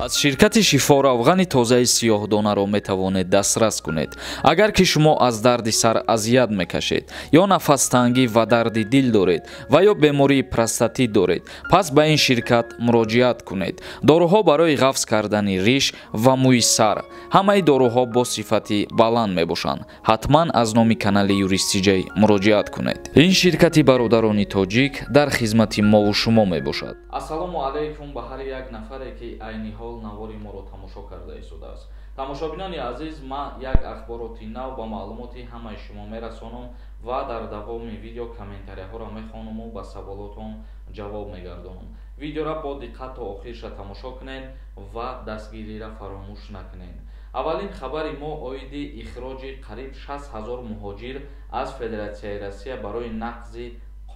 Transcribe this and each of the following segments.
از شرکت شفا روغن تازه سیاه‌دانه را میتوانید دسترس کنید. اگر که شما از درد سر اذیت میکشید یا نفس تنگی و درد دل دارید و یا بیماری پروستات دارید، پس به این شرکت مراجعت کنید. داروها برای حفظ کردن ریش و موی سر، همه داروها با صفتی بلند میباشند. حتما از نام کانال یوریست جی مراجعت کنید. این شرکت برادران تاجیک در خدمت ما و شما میباشد. السلام علیکم به هر یک نفری که عین حال навори моро тамошо карда истодааст. Тамошобинони азиз, ман як ахбороти нав ба маълумоти ҳамаи шумо мерасонам ва дар давоми видео комментарияҳоро мехонаму ба саволотон ҷавоб мегардонам. Видеоро бо диққат то охирша тамошо кунед ва дастгириро фаромӯш накунед. аввалин хабари мо оиди ихроҷи қариб 60,000 муҳоҷир аз Федератсияи Россия барои нақзи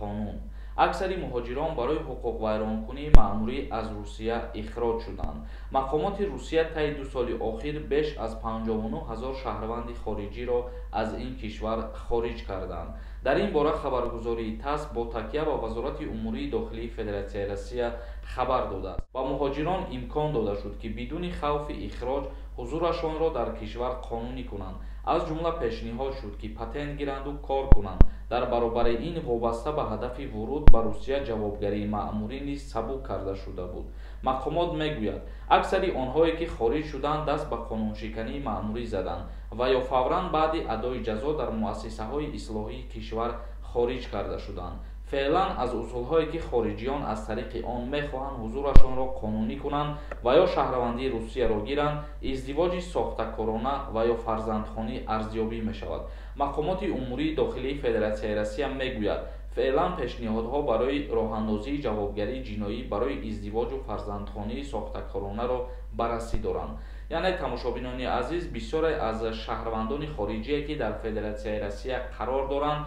қонун. аксари муҳоҷирон барои ҳуқуқвайронкунии маъмурӣ аз Русия ихроҷ шуданд. мақомоти Русия таи 2 соли охир беш аз 59,000 шаҳрванди хориҷиро аз ин кишвар хориҷ карданд. дар ин бора хабаргузории ТАСС бо такя ба вазорати умурии дохилии Федератсияи Россия хабар додааст. ба муҳоҷирон имкон дода шуд ки бидуни хавфи ихроҷ ҳузурашонро дар кишвар қонунӣ кунанд. аз ҷумла пешниҳод шуд ки патент гиранду кор кунанд. дар баробари ин вобаста ба ҳадафи вуруд ба Русия ҷавобгарии маъмурӣ низ сабук карда шуда буд. мақомот мегӯяд аксари онҳое ки хориҷ шуданд даст ба қонуншикании маъмурӣ заданд ва ё фавран баъди адои ҷазо дар муассисаҳои ислоҳии кишвар хориҷ карда шуданд. феълан аз усулҳое ки хориҷиён аз тариқи он мехоҳанд ҳузурашонро қонунӣ кунанд ва ё шаҳрвандии Русияро гиранд, издивоҷи сохтакорона ва ё фарзандхонӣ арзёбӣ мешавад. мақомоти умурии дохилии Федератсияи Россия мегӯяд феълан пешниҳодҳо барои роҳандозии ҷавобгарии ҷиноӣ барои издивоҷу фарзандхонии сохтакоронаро баррасӣ доранд. яъне тамошобинони азиз, бисёре аз шаҳрвандони хориҷие ки дар Федератсияи Россия қарор доранд,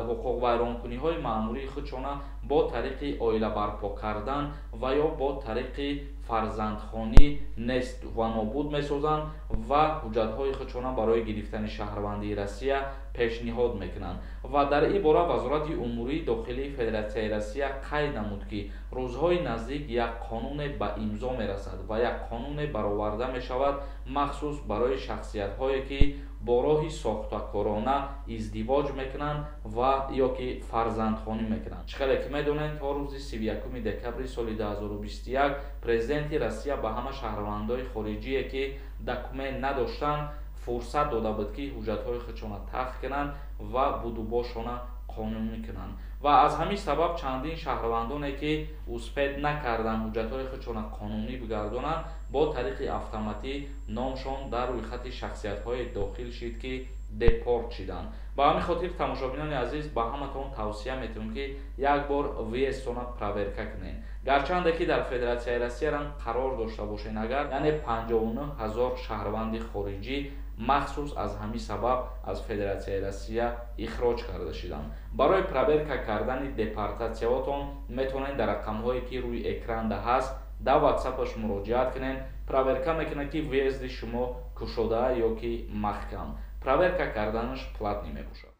ҳуқуқвайронкуниҳои маъмурии худшона бо тариқи оила барпо кардан ва ё бо тариқи фарзандхонӣ нест ва нобуд месозанд ва ҳуҷҷатҳои худшона барои гирифтани шаҳрвандии Россия пешниҳод мекунанд. ва дар ин бора вазорати умурии дохилии Федератсияи Россия қайд намуд ки рӯзҳои наздик як қонуне ба имзо мерасад ва як қонуне бароварда мешавад махсус барои шахсиятҳое ки бо роҳи сохтакорона издивоҷ мекунанд ва ё ки фарзандхонӣ мекунанд. чӣ хеле ки медонед, то рӯзи 31 декабри соли 2021 президенти Россия ба ҳама шаҳрвандои хориҷие ки документ надоштанд фурсат дода буд ки ҳуҷҷатҳои худшона тахт кунанд ва будубошона қонунӣ кунанд. ва аз ҳамин сабаб чандин шаҳрвандоне ки успед накарданд ҳуҷҷатҳои худшона қонунӣ бигардонанд, бо тариқи автоматӣ номшон дар рӯйхати шахсиятҳои дохил шид ки депорт шиданд. ба ҳамин хотир тамошобинони азиз, ба ҳаматон тавсия метавонам ки як бор виестона проверка кунед. гарчанде ки дар Федератсияи Россия қарор дошта бошед, агар яъне 59,000 шаҳрванди хориҷӣ махсус аз ҳамин сабаб аз Федератсияи Россия ихроҷ карда шуданд. барои проверка кардани депортатсияотон метавонед дар рақамҳое ки рӯи экранда ҳаст дар WhatsApp-аш муроҷиат кунед. проверка мекунад ки въезди шумо кушода ё ки маҳкам. проверка карданаш платнӣ мебошад.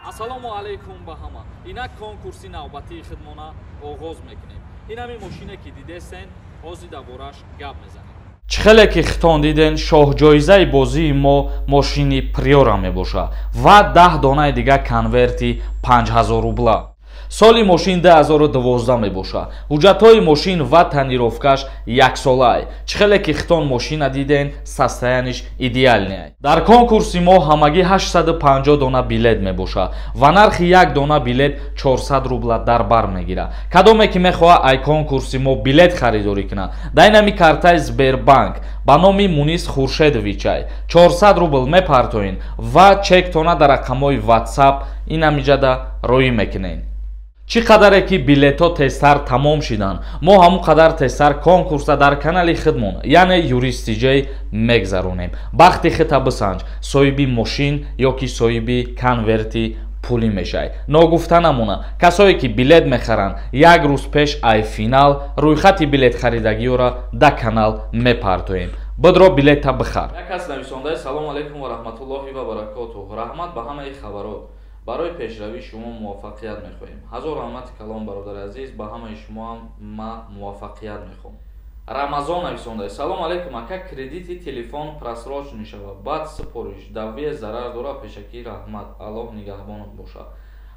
ассалому алайкум ба ҳама. инак конкурси навбатии хидмона оғоз мекунем. ин ҳамин мошине ки дидестен, ҳозир дар бораш гап мезанем. чӣ хеле ки хитон диден, шоҳҷоизаи бозии мо мошини приора мебошад ва 10 донаи дига конверти 5000 рубла. соли мошин 2012 мебошад. ҳуҷҷатҳои мошин ва танировкаш яксолаи. чӣ хеле ки хитон мошина диден, состояниш идеалне. дар конкурси мо ҳамагӣ 850 дона билет мебошад ва нархи як дона билет 400 рубла дар бар мегирад. кадоме ки мехоҳад ай конкурси мо билет харидорӣ кунад, дар нами картаи Сбербанк ба номи Мунис Хуршедовичай 400 рубл мепартоин ва чектона дар рақамҳои WhatsApp инамиҷада роӣ мекунед. чӣ қадаре ки билетҳо тезтар тамом шиданд, мо ҳамон қадар тезтар конкурса дар канали хидмон, яъне Юристи Джей мегзаронем. бахти хита бисанҷ, соҳиби мошин ё ки соҳиби конверти пулӣ мешавад. Ногуфта намона, касое ки билет мехаранд, як рӯз пеш ай финал рӯйхати билет харидагиёро да канал мепартоем. Бидро билета бихар. Як кас нависонда: салому алейкум ва раҳматуллоҳи ва баракотуҳ. Раҳмат ба ҳамаи хабарот. барои пешравии шумо муваффақият мехоҳем. ҳазор раҳмати калом бародари азиз, ба ҳамаи шумо ҳам ма муваффақият мехоҳам. Рамазон нависонда: салому алейкум ака, кредити телефон просрочен мешавад, баъд супориш давве зарар дорад, пешакӣ раҳмат, аллоҳ нигаҳбонат бошад.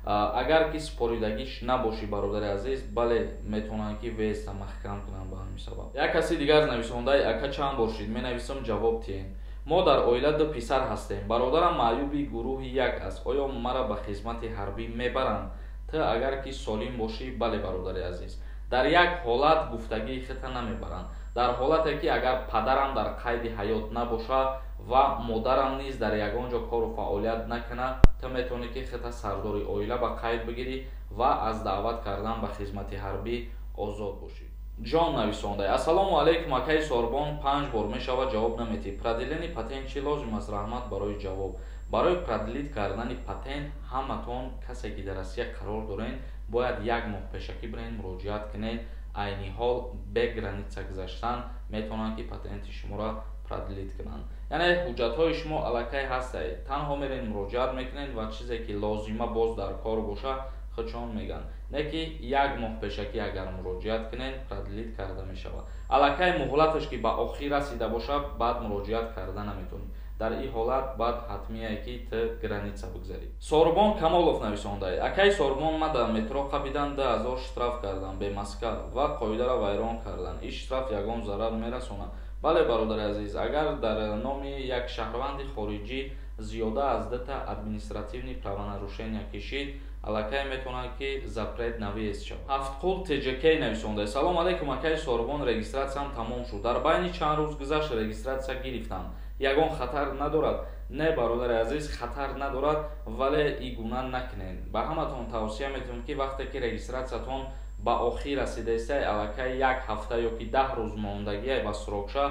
агар ки супоридагиш набошӣ бародари азиз, бале метавонанд ки веста маҳкам кунанд ба ҳамин сабаб. як каси дигар нависонда: ака чанд бошид, менависам ҷавоб тиҳем. мо дар оила ду писар ҳастем. Бародарам маъюби гурӯҳи як аст. оё мара ба хизмати ҳарбӣ мебаранд? Ту агар ки солим бошӣ, бале бародари азиз. дар як ҳолат гуфтагии хита намебаранд. дар ҳолате ки агар падарам дар қайди ҳаёт набошад ва модарам низ дар ягон ҷо кору фаъолият накунад, ту метавонӣ ки хита сардори оила ба қайд бигирӣ ва аз даъват кардан ба хизмати ҳарбӣ озод бошӣ. ҷон нависонда: ассалому алейкум акаи Сорбон, 5 бор мешавад ҷавоб наметиҳӣ. Продлени патент чӣ лозим аст? Раҳмат барои ҷавоб. барои продлит кардани патент ҳаматон касе ки дар Россия қарор дорен бояд 1 моҳ пешакӣ бирен, муроҷиат кунед. айни ҳол бе граница гузаштан метавонанд ки патенти шуморо продлит кунанд. яъне ҳуҷҷатҳои шумо аллакай ҳастаед, танҳо мерен муроҷиат мекунед ва чизе ки лозима боз дар кор боша худшон меган, не ки 1 моҳ пешакӣ агар муроҷиат кунед продлит карда мешавад. аллакай муҳлаташ ки ба охир расида бошад, баъд муроҷиат карда наметавонед. дар ин ҳолат баъд ҳатмие ки ту граница бигзарӣ. Сорбон Камолов нависондаед: акаи Сорбон, ма дар метро қабидан 2000 штраф кардам бемаска ва қоидаро вайрон кардам. ин штраф ягон зарар мерасонад? бале бародари азиз, агар дар номи як шаҳрванди хориҷӣ зиёда аз 2 административни правонарушения кишид, аллакай метавонад ки запрет навист шавад. ҳафтқул ТЖК нависондаед: салому алейкум акаи Сорбон, регистратсиям тамом шуд. дар байни чанд рӯз гузашт регистратсия гирифтам. ягон хатар надорад? Не бародари азиз, хатар надорад, вале ин гуна накунед. ба ҳаматон тавсия метавонам ки вақте ки регистратсиятон ба охир расидаистед, аллакай 1 ҳафта ёки 10 рӯз мондагӣ ба срокша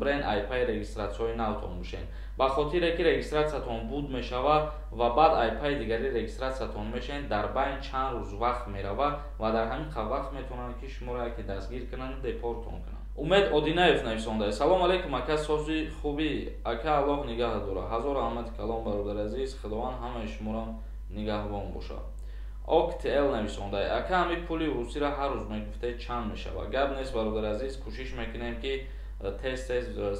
брен айпай регистратсияи навтон бошед. ба хотире ки регистратсиятон буд мешавад ва баъд айпай дигари регистратсиятон мешавед, дар байн чанд рӯз вақт меравад ва дар ҳамин вақт метавонанд ки шуморо ки дастгир кунанд, депортон кунанд. умед Одинаев нависондаед: салому алейкум ака, сози хубӣ ака, аллоҳ нигаҳ дорад. ҳазор раҳмати калом бародари азиз, худованд ҳамаи шуморо нигаҳбон бошад. октл нависондаед: ака, ҳамин пули урусиро ҳар рӯз мегуфтед чанд мешавад? гап нест бародари азиз, кӯшиш мекунем ки тез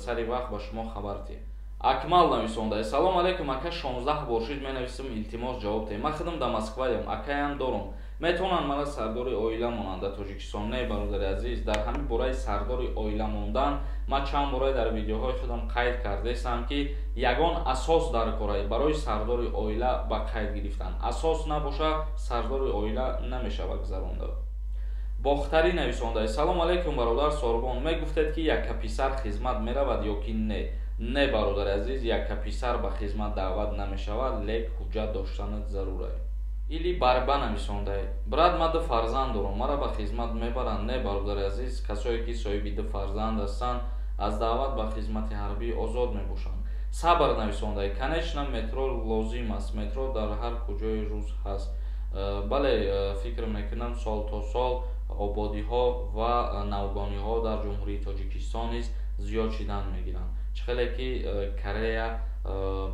сари вақт ба шумо хабар диҳем. акмал нависондаед: салому алейкум ака, 16 бор шуд менависам, илтимос ҷавоб диҳем. ман худам дар Москваям, акаям дорам. метавонанд мара сардори оила монанд дар Тоҷикистон? Не бародари азиз, дар ҳамин бораи сардори оила мондан ман чанд бора дар видеоҳои худам қайд кардастам ки ягон асос дар кора барои сардори оила ба қайд гирифтан. асос набоша, сардори оила намешавад гузаронда. бохтарӣ нависондаед: салому алейкум бародар Сорбон, мегуфтед ки яка писар хизмат меравад ё ки не? Не бародари азиз, яка писар ба хизмат даъват намешавад, лек ҳуҷҷат доштанат зарур аст. или барба нависондаед: брат, ма 2 фарзанд дорам, мара ба хизмат мебаранд? Не бародари азиз, касое ки соҳиби 2 фарзанд ҳастанд, аз даъват ба хизмати ҳарбӣ озод мебошанд. сабр нависондаед: конечно метро лозим аст, метро дар ҳар куҷои рӯз ҳаст. бале фикр мекунам сол то сол ободиҳо ва навгониҳо дар ҷумҳурии Тоҷикистон низ зиёд шидан мегиранд. чихеле ки Корея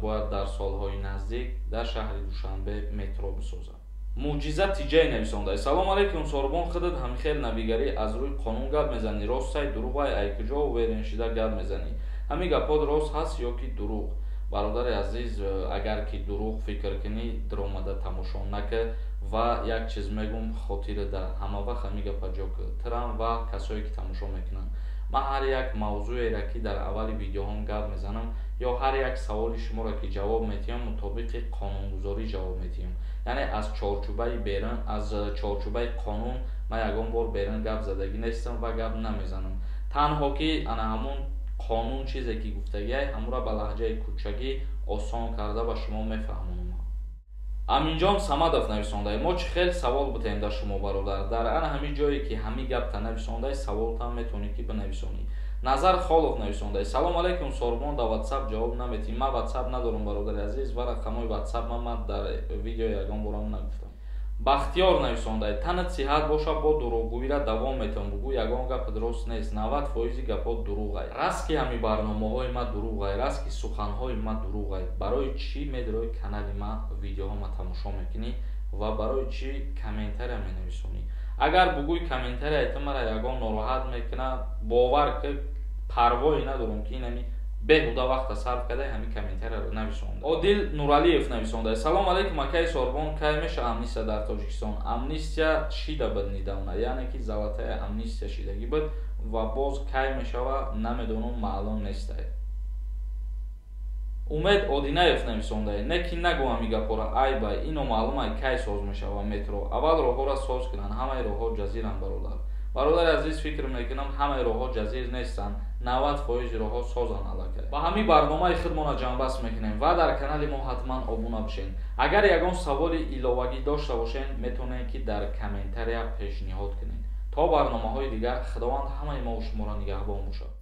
бояд дар солҳои наздик дар шаҳри Душанбе метро бисозад. муъҷиза тиҷай нависондаед: салому алейкум Сорбон, худат ҳамихел навигарӣ аз рӯи қонун гап мезанӣ? ростай дурӯғай? ай куҷо верен шида гап мезанӣ? ҳамин гапот рост ҳаст ё ки дурӯғ? бародари азиз, агар ки дурӯғ фикр кунӣ, диромада тамошо накӣ ва як чиз мегум, хотирида ҳама вақт ҳамин гапа ҷо тирам ва касое ки тамошо мекунанд. ман ҳар як мавзӯеро ки дар аввали видеоҳом гап мезанам ё ҳар як саволи шуморо ки ҷавоб метиҳам, мутобиқи қонунгузорӣ ҷавоб метиҳам. яъне аз чорчӯбаи берун, аз чорчӯбаи қонун ман ягон бор берун гап задагӣ нестам ва гап намезанам. танҳо ки ана ҳамун қонун чизе ки гуфтагиай, ҳамуро ба лаҳҷаи кӯчагӣ осон карда ба шумо мефаҳмонам. аминҷон Самадов нависондаед: мо чӣ хел савол бутем дар шумо бародар? дар ана ҳамин ҷое ки ҳамин гапта нависондаед, саволтан метавонӣ ки бинависонӣ. назар холов нависонда. Салом алейкум Сорбон да WhatsApp ҷавоб наметӣ. Ман WhatsApp надорам бародари азиз ва рақамҳои WhatsApp ман дар видео ягон борам нагуфтам. Бахтиёр нависонда. Танат сиҳат боша бо дурӯғгӯира давом метавон. Бугӯ ягон гап дуруст нест. 90% гапот дурӯғай. Раст ки ҳами барномаҳои ма дурӯғай, раст ки суханҳои ма дурӯғай. Барои чӣ медирои канали ма видеоҳома тамошо мекунӣ ва барои чӣ комментария менависонӣ? Агар бугӯи комментария мара ягон нороҳат мекуна, бовар ки парвои надорам ки инами беҳуда вақта сарф кардаи ҳамин комментарияро нависонда. Одил Нуралиев нависонда. Салом алейкум акаи Сорбон, кай меша амнистия дар Тоҷикистон? Амнистия шида буд недавна, яъне ки залатая амнистия шидагӣ буд ва боз кай мешава намедонам, маълум нестай. Умед Одинаев нависонда. Не ки нагӯ ҳами гапора айбай, ино маълумай кай соз мешава метро. Аввал роҳҳоро соз кунанд, ҳамаи роҳҳо ҷазиранд бародар. Бародари азиз, фикр мекунам ҳамаи роҳҳо ҷазир нестанд, 90% роҳҳо созанд аллакай. Ба ҳамин барномаи худмона ҷанбаст мекунем ва дар канали мо ҳатман обуна бишен. Агар ягон саволи иловагӣ дошта бошен, метавонед ки дар комментария пешниҳод кунед. То барномаҳои дигар, худованд ҳамаи мо шуморо нигаҳбон бошад.